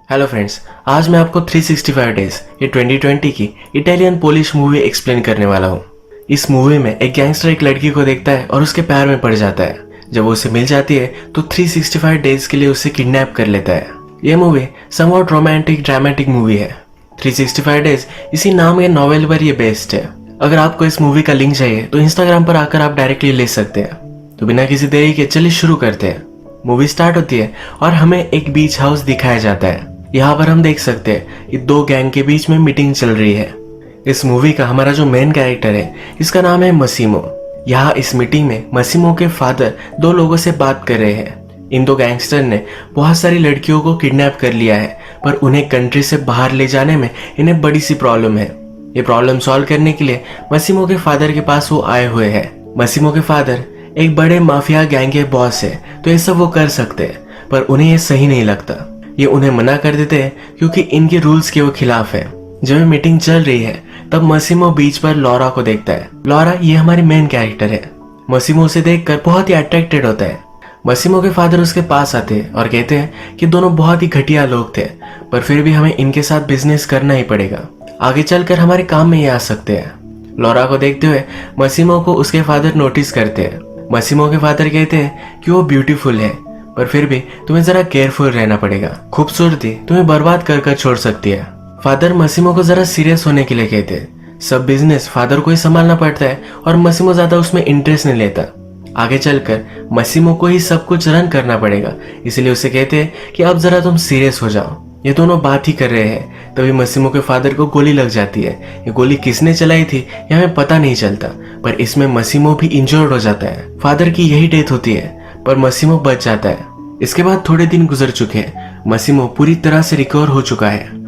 Hello friends, आज मैं आपको 365 डेज ये 2020 की इटालियन पोलिश मूवी एक्सप्लेन करने वाला हूँ। इस मूवी में एक गैंगस्टर एक लड़की को देखता है और उसके पैर में पड़ जाता है। जब वो उसे मिल जाती है तो 365 डेज के लिए उसे किडनैप कर लेता है। ये movie somewhat romantic dramatic movie है। 365 डेज इसी नाम के नॉवेल पर ये बेस्ड है। अगर आपको इस मूवी का लिंक चाहिए तो इंस्टाग्राम पर आकर आप डायरेक्टली ले सकते हैं। तो बिना किसी देरी के चलिए शुरू करते हैं। मूवी स्टार्ट होती है और हमें एक बीच हाउस दिखाया जाता है। यहाँ पर हम देख सकते हैं कि दो गैंग के बीच में मीटिंग चल रही है। इस मूवी का हमारा जो मेन कैरेक्टर है इसका नाम है मसीमो। यहाँ इस मीटिंग में मसीमो के फादर दो लोगों से बात कर रहे हैं। इन दो गैंगस्टर ने बहुत सारी लड़कियों को किडनैप कर लिया है, पर उन्हें कंट्री से बाहर ले जाने में इन्हें बड़ी सी प्रॉब्लम है। ये प्रॉब्लम सॉल्व करने के लिए मसीमो के फादर के पास वो आए हुए हैं। मसीमो के फादर एक बड़े माफिया गैंग के बॉस है, तो ये सब वो कर सकते हैं, पर उन्हें ये सही नहीं लगता। ये उन्हें मना कर देते हैं क्योंकि इनके रूल्स के वो खिलाफ है। जब ये मीटिंग चल रही है तब मसीमो बीच पर लॉरा को देखता है। लॉरा ये हमारी मेन कैरेक्टर है। मसीमो उसे देखकर बहुत ही अट्रैक्टेड होता है। मसीमो के फादर उसके पास आते हैं और कहते हैं कि दोनों बहुत ही घटिया लोग थे, पर फिर भी हमें इनके साथ बिजनेस करना ही पड़ेगा। आगे चलकर हमारे काम में ये आ सकते हैं। लॉरा को देखते हुए मसीमो को उसके फादर नोटिस करते हैं। मसीमो के फादर कहते हैं कि वो ब्यूटीफुल है, पर फिर भी तुम्हें जरा केयरफुल रहना पड़ेगा। खूबसूरती तुम्हें बर्बाद कर छोड़ सकती है। फादर मसीमो को जरा सीरियस होने के लिए कहते हैं। सब बिजनेस फादर को ही संभालना पड़ता है और मसीमो ज्यादा उसमें इंटरेस्ट नहीं लेता। आगे चलकर मसीमो को ही सब कुछ रन करना पड़ेगा, इसलिए उसे कहते हैं कि अब जरा तुम सीरियस हो जाओ। ये दोनों बात ही कर रहे हैं, तभी मसीमो के फादर को गोली लग जाती है। ये गोली किसने चलाई थी ये हमें पता नहीं चलता, पर इसमें मसीमो भी इंजर्ड हो जाता है। फादर की यही डेथ होती है, पर मसीमो बच जाता है। इसके बाद थोड़े दिन गुजर चुके हैं। मसीमो पूरी तरह से रिकवर हो चुका है।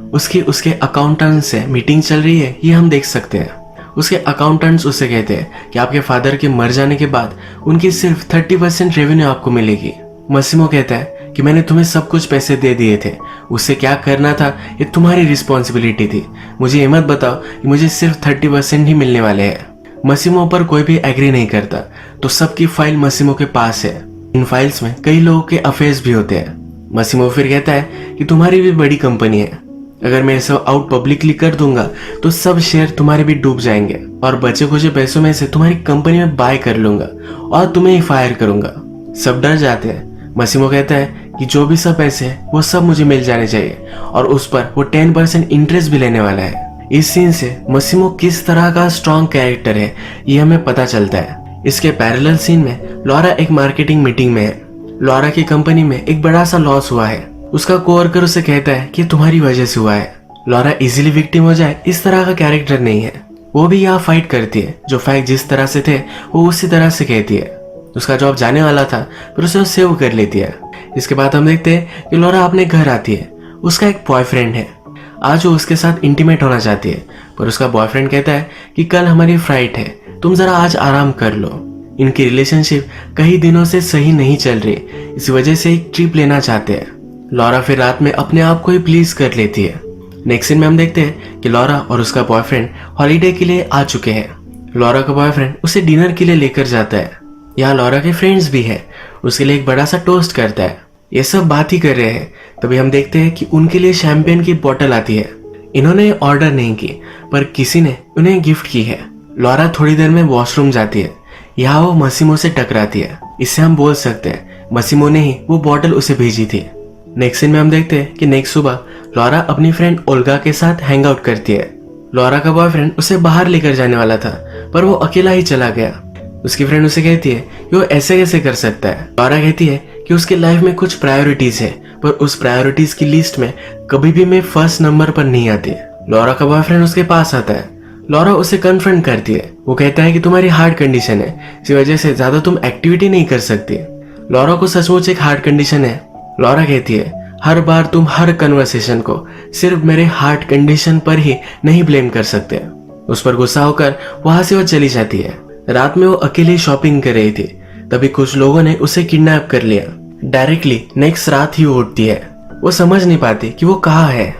उसके अकाउंटेंट से मीटिंग चल रही है, ये हम देख सकते हैं। उसके अकाउंटेंट्स उसे कहते हैं कि आपके फादर के मर जाने के बाद उनकी सिर्फ 30% रेवेन्यू आपको मिलेगी। मसीमो कहता है कि मैंने तुम्हें सब कुछ पैसे दे दिए थे, उससे क्या करना था ये तुम्हारी रिस्पॉन्सिबिलिटी थी। मुझे ये मत बताओ कि मुझे सिर्फ 30% ही मिलने वाले हैं। मसीमो पर कोई भी एग्री नहीं करता, तो सबकी फाइल मसीमो के पास है। इन फाइल्स में कई लोगों के अफेयर्स भी होते हैं। मसीमो फिर कहता है कि तुम्हारी भी बड़ी कंपनी है, अगर मैं सब आउट पब्लिकली कर दूंगा तो सब शेयर तुम्हारे भी डूब जाएंगे और बचे खुचे पैसों में से तुम्हारी कंपनी में बाय कर लूंगा और तुम्हें ही फायर करूंगा। सब डर जाते हैं। मसीमो कहता है कि जो भी सब पैसे है वो सब मुझे मिल जाने चाहिए और उस पर वो 10% इंटरेस्ट भी लेने वाला है। इस सीन से मसीमो किस तरह का स्ट्रॉन्ग कैरेक्टर है ये हमें पता चलता है। इसके पैरेलल सीन में लॉरा एक मार्केटिंग मीटिंग में है। लॉरा की कंपनी में एक बड़ा सा लॉस हुआ है। उसका कोवर्कर उसे कहता है कि तुम्हारी वजह से हुआ है। लॉरा इजीली विक्टिम हो जाए इस तरह का कैरेक्टर नहीं है। वो भी यहाँ फाइट करती है। जो फैक्ट जिस तरह से थे वो उसी तरह से कहती है। उसका जॉब जाने वाला था पर उसे वो सेव कर लेती है। इसके बाद हम देखते हैं कि लॉरा अपने घर आती है। उसका एक बॉयफ्रेंड है। आज वो उसके साथ इंटीमेट होना चाहती है, पर उसका बॉयफ्रेंड कहता है कि कल हमारी फ्लाइट है, तुम जरा आज आराम कर लो। इनकी रिलेशनशिप कई दिनों से सही नहीं चल रही, इस वजह से एक ट्रिप लेना चाहते हैं। लॉरा फिर रात में अपने आप को ही प्लीज कर लेती है। नेक्स्ट सीन में हम देखते हैं कि लॉरा और उसका बॉयफ्रेंड हॉलीडे के लिए आ चुके हैं। लॉरा का बॉयफ्रेंड उसे डिनर के लिए लेकर जाता है। यहाँ लॉरा के फ्रेंड्स भी है। उसके लिए एक बड़ा सा टोस्ट करता है। ये सब बात ही कर रहे हैं, तभी हम देखते हैं कि उनके लिए शैंपेन की बोतल आती है। इन्होंने ऑर्डर नहीं की, पर किसी ने उन्हें गिफ्ट की है। लॉरा थोड़ी देर में वॉशरूम जाती है। यहाँ वो मसीमो से टकराती है। इससे हम बोल सकते हैं मसीमो ने ही वो बोतल उसे भेजी थी। नेक्स्ट सीन में हम देखते हैं कि नेक्स्ट सुबह लॉरा अपनी फ्रेंड ओल्गा के साथ हैंग आउट करती है। लॉरा का बॉयफ्रेंड उसे बाहर लेकर जाने वाला था, पर वो अकेला ही चला गया। उसकी फ्रेंड उसे कहती है कि वो ऐसे कैसे कर सकता है। लॉरा कहती है कि उसके लाइफ में कुछ प्रायोरिटीज है, पर उस प्रायोरिटीज की लिस्ट में कभी भी मैं फर्स्ट नंबर पर नहीं आती। लॉरा का बॉयफ्रेंड उसके पास आता है। लॉरा उसे कन्फ्रंट करती है। वो कहता है कि तुम्हारी हार्ट कंडीशन है, इस वजह से ज्यादा तुम एक्टिविटी नहीं कर सकती। लॉरा को सचमुच एक हार्ट कंडीशन है। लॉरा कहती है हर बार तुम हर कन्वर्सेशन को सिर्फ मेरे हार्ट कंडीशन पर ही नहीं ब्लेम कर सकते। उस पर गुस्सा होकर वहां से वो चली जाती है। रात में वो अकेली शॉपिंग कर रही थी, तभी कुछ लोगों ने उसे किडनैप कर लिया। डायरेक्टली नेक्स्ट रात ही वो उठती है। वो समझ नहीं पाती कि वो कहाँ है।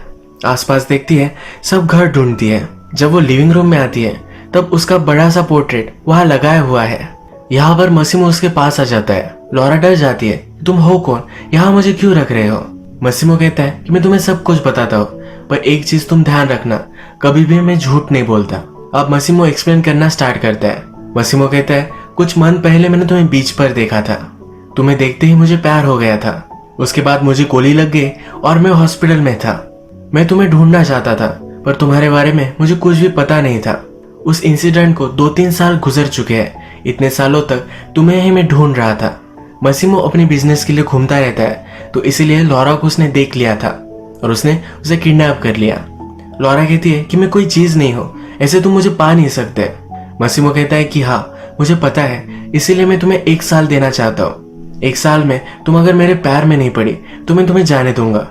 आसपास देखती है, सब घर ढूंढती है। जब वो लिविंग रूम में आती है तब उसका बड़ा सा पोर्ट्रेट वहां लगाया हुआ है। यहाँ पर मसीमो उसके पास आ जाता है। लॉरा डर जाती है, तुम हो कौन, यहाँ मुझे क्यों रख रहे हो। मसीमो कहता है कि मैं तुम्हें सब कुछ बताता हूँ, पर एक चीज तुम ध्यान रखना, कभी भी मैं झूठ नहीं बोलता। अब मसीमो एक्सप्लेन करना स्टार्ट करता है। मसीमो कहता है कुछ मंथ पहले मैंने तुम्हें बीच पर देखा था, तुम्हें देखते ही मुझे प्यार हो गया था। उसके बाद मुझे गोली लग गई और मैं हॉस्पिटल में था। मैं तुम्हें ढूंढना चाहता था, पर तुम्हारे बारे में मुझे कुछ भी पता नहीं था। उस इंसिडेंट को 2-3 साल गुजर चुके हैं। इतने सालों तक तुम्हें ही मैं ढूंढ रहा था। मसीमो अपने बिजनेस के लिए घूमता रहता है, तो इसीलिए लॉरा को उसने देख लिया था और उसने उसे किडनैप कर लिया। लॉरा कहती है कि मैं कोई चीज नहीं हूँ, ऐसे तुम मुझे पा नहीं सकते। मसीमो कहता है कि हाँ मुझे पता है, इसीलिए मैं तुम्हें 1 साल देना चाहता हूँ। 1 साल में तुम अगर मेरे पैर में नहीं पड़ी तो मैं तुम्हें जाने दूंगा।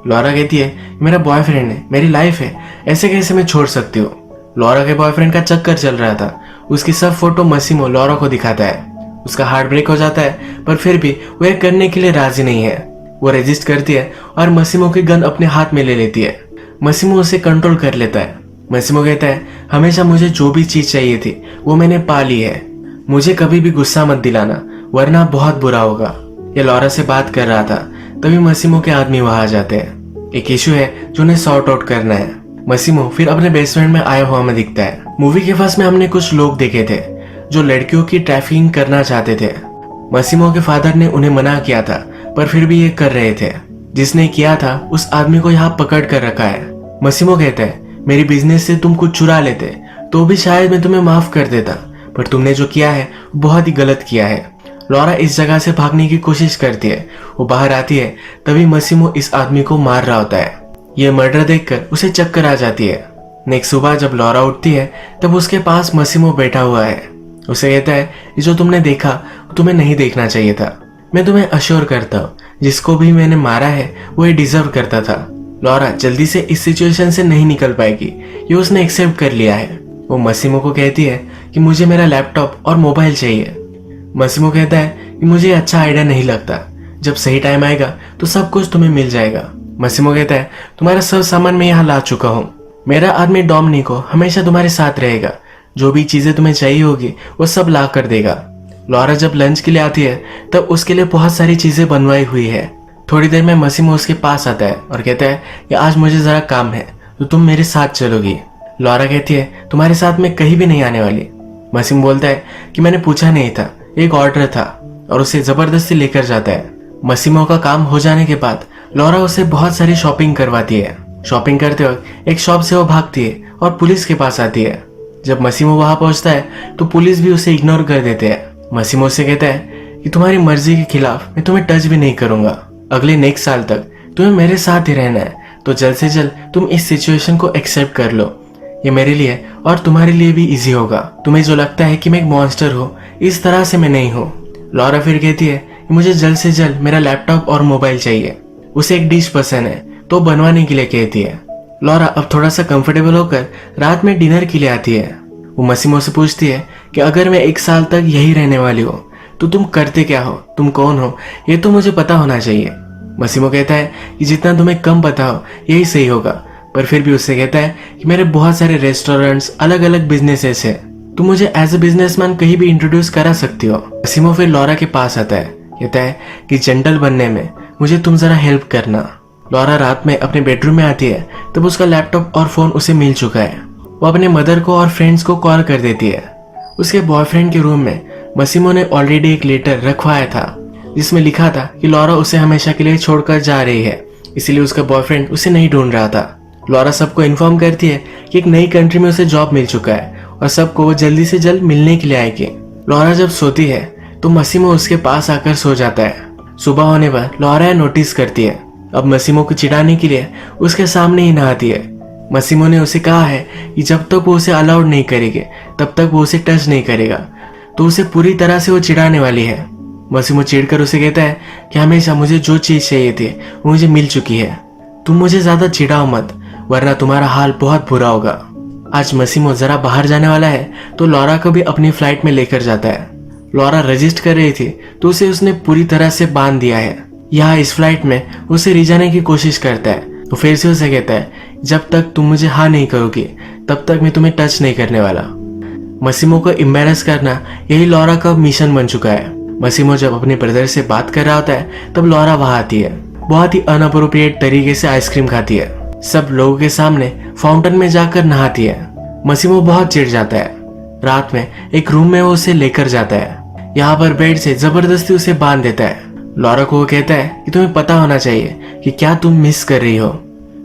लॉरा कहती है मेरा बॉयफ्रेंड है, मेरी लाइफ है, ऐसे कैसे मैं छोड़ सकती हूँ। लॉरा के बॉयफ्रेंड का चक्कर चल रहा था। उसकी सब फोटो मसीमो लॉरा को दिखाता है। उसका हार्ट ब्रेक हो जाता है, पर फिर भी वो यह करने के लिए राजी नहीं है। वो रेजिस्ट करती है और मसीमो की गन अपने हाथ में ले लेती है। मसीमो उसे कंट्रोल कर लेता है। मसीमो कहता है हमेशा मुझे जो भी चीज चाहिए थी वो मैंने पा ली है, मुझे कभी भी गुस्सा मत दिलाना वरना बहुत बुरा होगा। ये लॉरा से बात कर रहा था, तभी मसीमो के आदमी वहां आ जाते हैं। एक इशू है जो उन्हें सॉर्ट आउट करना है। मसीमो फिर अपने बेसमेंट में आया हुआ में दिखता है। मूवी के फर्स्ट में हमने कुछ लोग देखे थे जो लड़कियों की ट्रैफिकिंग करना चाहते थे। मसीमो के फादर ने उन्हें मना किया था, पर फिर भी ये कर रहे थे। जिसने किया था उस आदमी को यहाँ पकड़ कर रखा है। मसीमो कहता है मेरी बिजनेस से तुम कुछ चुरा लेते तो भी शायद मैं तुम्हें माफ कर देता, पर तुमने जो किया है बहुत ही गलत किया है। लॉरा इस जगह से भागने की कोशिश करती है। वो बाहर आती है, तभी मसीमो इस आदमी को मार रहा होता है। ये मर्डर देखकर उसे चक्कर आ जाती है। नेक्स्ट सुबह जब लॉरा उठती है तब उसके पास मसीमो बैठा हुआ है। उसे कहता है जो तुमने देखा तुम्हें नहीं देखना चाहिए था। मैं तुम्हें अश्योर करता हूँ जिसको भी मैंने मारा है वो ये डिजर्व करता था। लॉरा जल्दी से इस सिचुएशन से नहीं निकल पाएगी, ये उसने एक्सेप्ट कर लिया है। वो मसीमो को कहती है कि मुझे मेरा लैपटॉप और मोबाइल चाहिए। मसीमो कहता है कि मुझे अच्छा आइडिया नहीं लगता, जब सही टाइम आएगा तो सब कुछ तुम्हें मिल जाएगा। मसीमो कहता है तुम्हारा सब सामान मैं यहाँ ला चुका हूँ, मेरा आदमी डोमिनिको हमेशा तुम्हारे साथ रहेगा, जो भी चीजें तुम्हें चाहिए होगी वो सब ला कर देगा। लॉरा जब लंच के लिए आती है तब उसके लिए बहुत सारी चीजें बनवाई हुई है। थोड़ी देर में मसीमो उसके पास आता है और कहता है कि आज मुझे जरा काम है तो तुम मेरे साथ चलोगी। लॉरा कहती है तुम्हारे साथ मैं कहीं भी नहीं आने वाली। मसीमो बोलता है कि मैंने पूछा नहीं था, एक ऑर्डर था, और उसे जबरदस्ती लेकर जाता है। मसीमो का काम हो जाने के बाद लॉरा उसे बहुत सारी शॉपिंग करवाती है। शॉपिंग करते वक्त एक शॉप से वो भागती है और पुलिस के पास आती है। जब मसीमो वहां पहुंचता है तो पुलिस भी उसे इग्नोर कर देते हैं। मसीमो से कहता है कि तुम्हारी मर्जी के खिलाफ मैं तुम्हें टच भी नहीं करूंगा, अगले नेक्स्ट साल तक तुम्हें मेरे साथ ही रहना है, तो जल्द से जल्द तुम इस सिचुएशन को एक्सेप्ट कर लो। ये मेरे लिए और तुम्हारे लिए भी इजी होगा। तुम्हें जो लगता है कि मैं एक मॉन्स्टर हूँ, इस तरह से मैं नहीं हूँ। लॉरा फिर कहती है कि मुझे जल्द से जल्द मेरा लैपटॉप और मोबाइल चाहिए। उसे एक डिश पसंद है तो बनवाने के लिए कहती है। लॉरा अब थोड़ा सा कंफर्टेबल होकर रात में डिनर के लिए आती है। वो मसीमो से पूछती है कि अगर मैं 1 साल तक यही रहने वाली हूँ तो तुम करते क्या हो, तुम कौन हो, ये तो मुझे पता होना चाहिए। मसीमो कहता है कि जितना तुम्हें कम पता हो यही सही होगा, पर फिर भी उससे कहता है कि मेरे बहुत सारे रेस्टोरेंट्स, अलग अलग बिजनेसेस है, तुम मुझे एज ए बिजनेसमैन कहीं भी इंट्रोड्यूस करा सकती हो। मसीमो फिर लॉरा के पास आता है, कहता है कि जेंटल बनने में मुझे तुम जरा हेल्प करना। लॉरा रात में अपने बेडरूम में आती है तब उसका लैपटॉप और फोन उसे मिल चुका है। वो अपने मदर को और फ्रेंड्स को कॉल कर देती है। उसके बॉयफ्रेंड के रूम में मसीमो ने ऑलरेडी एक लेटर रखवाया था जिसमें लिखा था कि लॉरा उसे हमेशा के लिए छोड़कर जा रही है, इसलिए उसका बॉयफ्रेंड उसे नहीं ढूंढ रहा था। लॉरा सबको इन्फॉर्म करती है कि एक नई कंट्री में उसे जॉब मिल चुका है और सबको वो जल्दी से जल्द मिलने के लिए आएगी। लॉरा जब सोती है तो मसीमो उसके पास आकर सो जाता है। सुबह होने पर लॉरा नोटिस करती है। अब मसीमो को चिढ़ाने के लिए उसके सामने ही नहाती है। मसीमो ने उसे कहा है कि जब तक वो उसे अलाउड नहीं करेगी तब तक वो उसे टच नहीं करेगा, तो उसे पूरी तरह से वो चिढ़ाने वाली है। मसीमो चिढ़कर उसे कहता है कि हमेशा मुझे जो चीज चाहिए थी वो मुझे मिल चुकी है, तुम मुझे ज्यादा चिढ़ाओ मत वरना तुम्हारा हाल बहुत बुरा होगा। आज मसीमो जरा बाहर जाने वाला है तो लॉरा को भी अपनी फ्लाइट में लेकर जाता है। लॉरा रजिस्ट कर रही थी तो उसे उसने पूरी तरह से बांध दिया है। यहाँ इस फ्लाइट में उसे रिझाने की कोशिश करता है तो फिर से उसे कहता है जब तक तुम मुझे हाँ नहीं करोगी तब तक मैं तुम्हें टच नहीं करने वाला। मसीमो को एम्बैरेस करना यही लॉरा का मिशन बन चुका है। मसीमो जब अपने ब्रदर से बात कर रहा होता है तब लॉरा वहां आती है। बहुत ही अनअप्रोप्रिएट तरीके से आइसक्रीम खाती है। सब लोगों के सामने फाउंटेन में जाकर नहाती है। मसीमो बहुत चिढ़ जाता है। रात में एक रूम में वो उसे लेकर जाता है। यहाँ पर बेड से जबरदस्ती उसे बांध देता है। लॉरा को वो कहता है कि तुम्हें पता होना चाहिए कि क्या तुम मिस कर रही हो।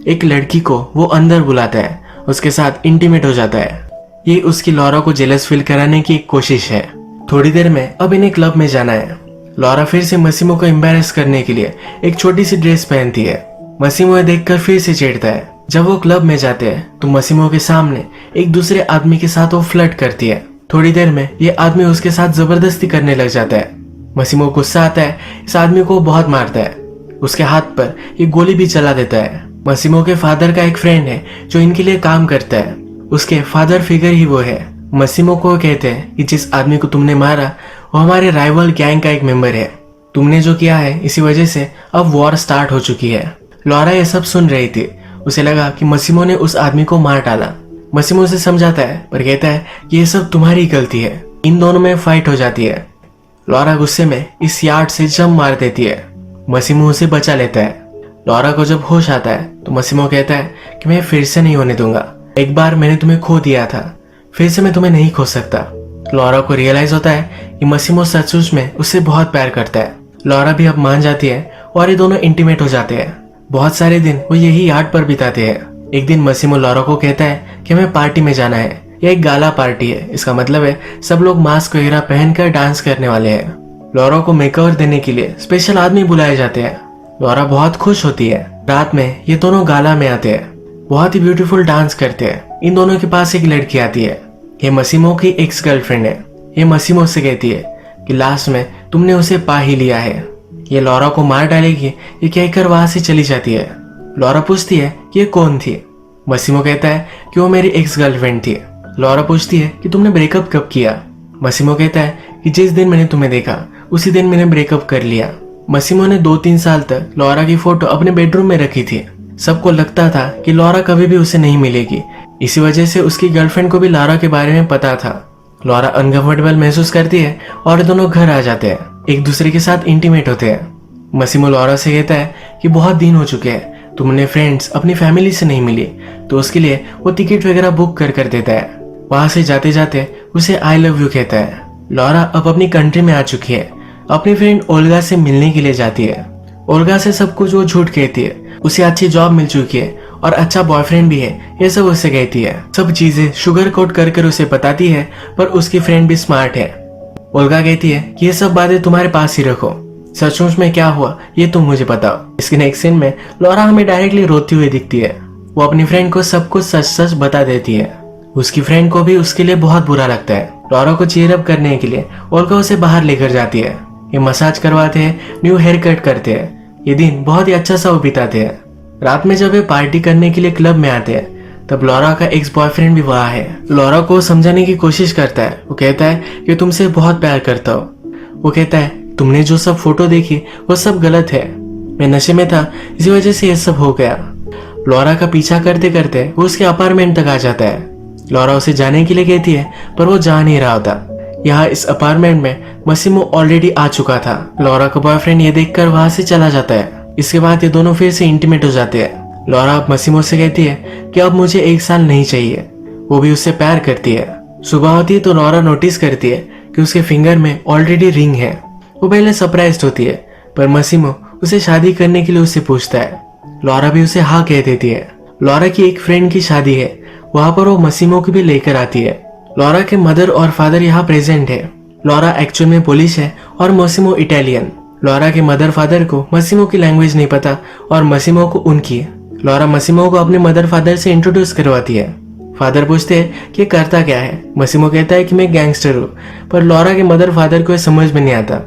एक लड़की को वो अंदर बुलाता है, उसके साथ इंटीमेट हो जाता है। ये उसकी लॉरा को जेलस फील कराने की एक कोशिश है। थोड़ी देर में अब इन्हें क्लब में जाना है। लॉरा फिर से मसीमो को एम्बैरेस करने के लिए एक छोटी सी ड्रेस पहनती है। मसीमो ये देखकर फिर से चिढ़ता है। जब वो क्लब में जाते हैं तो मसीमो के सामने एक दूसरे आदमी के साथ वो फ्लर्ट करती है। थोड़ी देर में ये आदमी उसके साथ जबरदस्ती करने लग जाता है। मसीमो को गुस्सा आता है, इस आदमी को बहुत मारता है। उसके हाथ पर ये गोली भी चला देता है। मसीमो के फादर का एक फ्रेंड है जो इनके लिए काम करता है। उसके फादर फिगर ही वो है। मसीमो को कहते हैं कि जिस आदमी को तुमने मारा वो हमारे राइवल गैंग का एक मेंबर है। तुमने जो किया है इसी वजह से अब वॉर स्टार्ट हो चुकी है। लॉरा ये सब सुन रही थी। उसे लगा कि मसीमो ने उस आदमी को मार डाला। मसीमो उसे समझाता है पर कहता है कि ये सब तुम्हारी गलती है। इन दोनों में फाइट हो जाती है। लॉरा गुस्से में इस यार्ड से जंप मार देती है। मसीमो उसे बचा लेता है। लॉरा को जब होश आता है तो मसीमो कहता है कि मैं फिर से नहीं होने दूंगा। एक बार मैंने तुम्हें खो दिया था, फिर से मैं तुम्हें नहीं खो सकता। लॉरा को रियलाइज होता है कि मसीमो सचमुच में उससे बहुत प्यार करता है। लॉरा भी अब मान जाती है और ये दोनों इंटीमेट हो जाते हैं। बहुत सारे दिन वो यही यार्ड पर बिताते हैं। एक दिन मसीमो लॉरा को कहता है कि हमें पार्टी में जाना है। यह एक गाला पार्टी है। इसका मतलब है सब लोग मास्क वगैरह पहनकर डांस करने वाले हैं। लॉरा को मेकओवर देने के लिए स्पेशल आदमी बुलाए जाते हैं। लॉरा बहुत खुश होती है। रात में ये दोनों गाला में आते हैं, बहुत ही ब्यूटीफुल डांस करते हैं। इन दोनों के पास एक लड़की आती है। ये मसीमो की एक्स गर्लफ्रेंड है। ये मसीमो से कहती है कि लास्ट में तुमने उसे पा ही लिया है, ये लॉरा को मार डालेगी। ये कहकर वहां से चली जाती है। लॉरा पूछती है कि ये कौन थी। मसीमो कहता है कि वो मेरी एक्स गर्लफ्रेंड थी। लॉरा पूछती है कि तुमने ब्रेकअप कब किया। मसीमो कहता है कि जिस दिन मैंने तुम्हें देखा उसी दिन मैंने ब्रेकअप कर लिया। मसीमो ने 2-3 साल तक लॉरा की फोटो अपने बेडरूम में रखी थी। सबको लगता था कि लॉरा कभी भी उसे नहीं मिलेगी। इसी वजह से उसकी गर्लफ्रेंड को भी लॉरा के बारे में पता था। लॉरा अनकंफर्टेबल महसूस करती है और दोनों घर आ जाते हैं, एक दूसरे के साथ इंटीमेट होते हैं। मसीमो लॉरा से कहता है कि बहुत दिन हो चुके हैं, तुमने फ्रेंड्स अपनी फैमिली से नहीं मिली, तो उसके लिए वो टिकट वगैरह बुक कर देता है। वहां से जाते जाते उसे आई लव यू कहता है। लॉरा अब अपनी कंट्री में आ चुकी है। अपनी फ्रेंड ओल्गा से मिलने के लिए जाती है। ओल्गा से सब कुछ वो झूठ कहती है। उसे अच्छी जॉब मिल चुकी है और अच्छा बॉयफ्रेंड भी है, ये सब उससे कहती है। सब चीजें शुगर कोट कर उसे बताती है, पर उसकी फ्रेंड भी स्मार्ट है। ओल्गा कहती है कि ये सब बातें तुम्हारे पास ही रखो, सचमुच में क्या हुआ ये तुम मुझे बताओ। इसके नेक्स्ट सीन में लॉरा हमें डायरेक्टली रोती हुई दिखती है। वो अपनी फ्रेंड को सब कुछ सच सच बता देती है। उसकी फ्रेंड को भी उसके लिए बहुत बुरा लगता है। लॉरा को चीयर अप करने के लिए ओल्गा उसे बाहर लेकर जाती है। ये मसाज करवाते हैं, न्यू हेयर कट करते हैं। ये दिन बहुत ही अच्छा सा वो बिताते हैं। रात में जब ये पार्टी करने के लिए क्लब में आते हैं तब लॉरा का एक्स बॉयफ्रेंड भी वहाँ है। लॉरा को समझाने की कोशिश करता है। वो कहता है कि तुमसे बहुत प्यार करता हो। वो कहता है तुमने जो सब फोटो देखी वो सब गलत है, मैं नशे में था इसी वजह से ये सब हो गया। लॉरा का पीछा करते करते वो उसके अपार्टमेंट तक आ जाता है। लॉरा उसे जाने के लिए कहती है पर वो जा नहीं रहा होता। यहाँ इस अपार्टमेंट में मसीमो ऑलरेडी आ चुका था। लॉरा का बॉयफ्रेंड ये देखकर वहां से चला जाता है। इसके बाद ये दोनों फिर से इंटीमेट हो जाते हैं। लॉरा अब मसीमो से कहती है कि अब मुझे 1 साल नहीं चाहिए। वो भी उससे प्यार करती है। सुबह होती है तो लॉरा नोटिस करती है कि उसके फिंगर में ऑलरेडी रिंग है। वो पहले सरप्राइज्ड होती है पर मसीमो उसे शादी करने के लिए उससे पूछता है। लॉरा भी उसे हाँ कह देती है। लॉरा की एक फ्रेंड की शादी है, वहां पर वो मसीमो को भी लेकर आती है। लॉरा के मदर और फादर यहाँ प्रेजेंट है। लॉरा एक्चुअल में पोलिश है और मसीमो इटालियन। लॉरा के मदर फादर को मसीमो की लैंग्वेज नहीं पता और मसीमो को उनकी। लॉरा मसीमो को अपने मदर फादर से इंट्रोड्यूस करवाती है। फादर पूछते हैं कि करता क्या है। मसीमो कहता है कि मैं गैंगस्टर हूँ, पर लॉरा के मदर फादर को समझ में नहीं आता।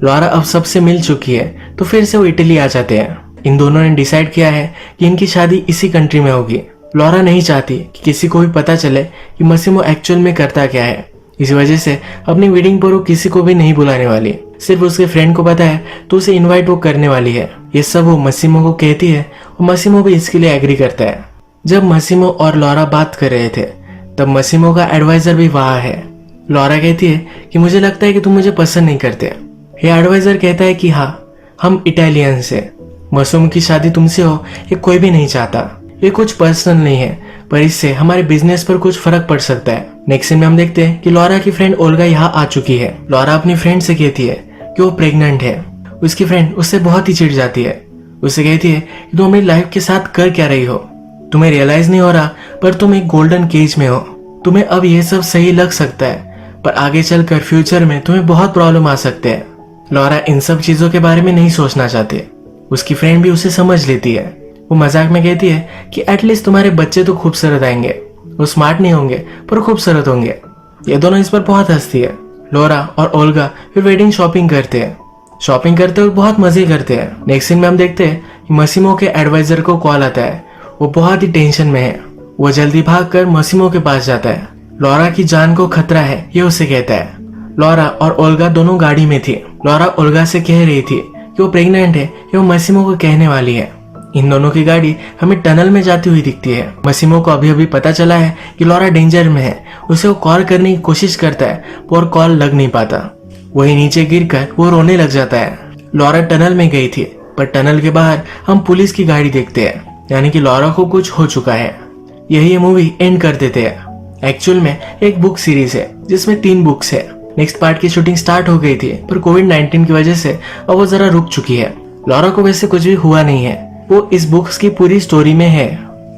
लॉरा अब सबसे मिल चुकी है तो फिर से वो इटली आ जाते हैं। इन दोनों ने डिसाइड किया है कि इनकी शादी इसी कंट्री में होगी। लॉरा नहीं चाहती कि किसी को भी पता चले कि मसीमो एक्चुअल में करता क्या है। इसी वजह से अपनी वेडिंग पर वो किसी को भी नहीं बुलाने वाली। सिर्फ उसके फ्रेंड को पता है तो उसे इनवाइट वो करने वाली है। ये सब वो मसीमो को कहती है और मसीमो भी इसके लिए एग्री करता है। जब मसीमो और लॉरा बात कर रहे थे तब मसीमो का एडवाइजर भी वहाँ है। लॉरा कहती है कि मुझे लगता है कि तुम मुझे पसंद नहीं करते। ये एडवाइजर कहता है कि हाँ, हम इटालियंस हैं। मासूम की शादी तुमसे हो ये कोई भी नहीं चाहता, ये कुछ पर्सनल नहीं है, पर इससे हमारे बिजनेस पर कुछ फर्क पड़ सकता है। नेक्स्ट सीन में हम देखते हैं कि लॉरा की फ्रेंड ओल्गा यहाँ आ चुकी है। लॉरा अपनी फ्रेंड से कहती है कि वो प्रेग्नेंट है। उसकी फ्रेंड उससे बहुत ही चिढ़ जाती है। उससे कहती है कि तुम अपनी लाइफ के साथ कर क्या रही हो, तुम्हें रियलाइज नहीं हो रहा, पर तुम एक गोल्डन केज में हो। तुम्हें अब ये सब सही लग सकता है, पर आगे चलकर फ्यूचर में तुम्हें बहुत प्रॉब्लम आ सकते हैं। लॉरा इन सब चीजों के बारे में नहीं सोचना चाहती। उसकी फ्रेंड भी उसे समझ लेती है। वो मजाक में कहती है कि एटलीस्ट तुम्हारे बच्चे तो खूबसूरत आएंगे, वो स्मार्ट नहीं होंगे पर खूबसूरत होंगे। ये दोनों इस पर बहुत हंसती है। लॉरा और ओल्गा फिर वेडिंग शॉपिंग करते हैं। शॉपिंग करते हुए बहुत मजे करते हैं। नेक्स्ट सीन में हम देखते हैं कि मसीमो के एडवाइजर को कॉल आता है। वो बहुत ही टेंशन में है। वो जल्दी भागकर मसीमो के पास जाता है। लॉरा की जान को खतरा है ये उसे कहता है। लॉरा और ओल्गा दोनों गाड़ी में थी। लॉरा ओल्गा से कह रही थी कि वो प्रेग्नेंट है, ये वो मसीमो को कहने वाली है। इन दोनों की गाड़ी हमें टनल में जाती हुई दिखती है। मसीमो को अभी अभी पता चला है कि लॉरा डेंजर में है। उसे वो कॉल करने की कोशिश करता है पर कॉल लग नहीं पाता। वही नीचे गिरकर वो रोने लग जाता है। लॉरा टनल में गई थी, पर टनल के बाहर हम पुलिस की गाड़ी देखते हैं, यानी कि लॉरा को कुछ हो चुका है। यही ये मूवी एंड कर देते हैं। एक्चुअल में एक बुक सीरीज है जिसमें 3 बुक्स है। नेक्स्ट पार्ट की शूटिंग स्टार्ट हो गई थी, पर कोविड-19 की वजह से अब वो जरा रुक चुकी है। लॉरा को वैसे कुछ भी हुआ नहीं है, वो इस बुक्स की पूरी स्टोरी में है।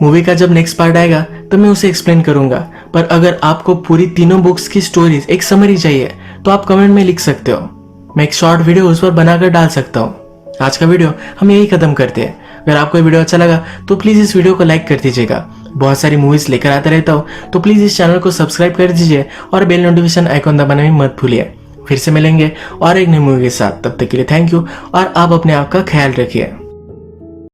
मूवी का जब नेक्स्ट पार्ट आएगा तब मैं उसे एक्सप्लेन करूंगा, पर अगर आपको पूरी तीनों बुक्स की स्टोरीज एक समरी चाहिए तो आप कमेंट में लिख सकते हो। मैं एक शॉर्ट वीडियो उस पर बनाकर डाल सकता हूँ। आज का वीडियो हम यही खत्म करते हैं। अगर आपको ये वीडियो अच्छा लगा तो प्लीज इस वीडियो को लाइक कर दीजिएगा। बहुत सारी मूवीज लेकर आता रहता हूँ, तो प्लीज इस चैनल को सब्सक्राइब कर दीजिए और बेल नोटिफिकेशन आइकॉन दबाना भी मत भूलिए। फिर से मिलेंगे और एक नई मूवी के साथ। तब तक के लिए थैंक यू और आप अपने आप का ख्याल रखिए।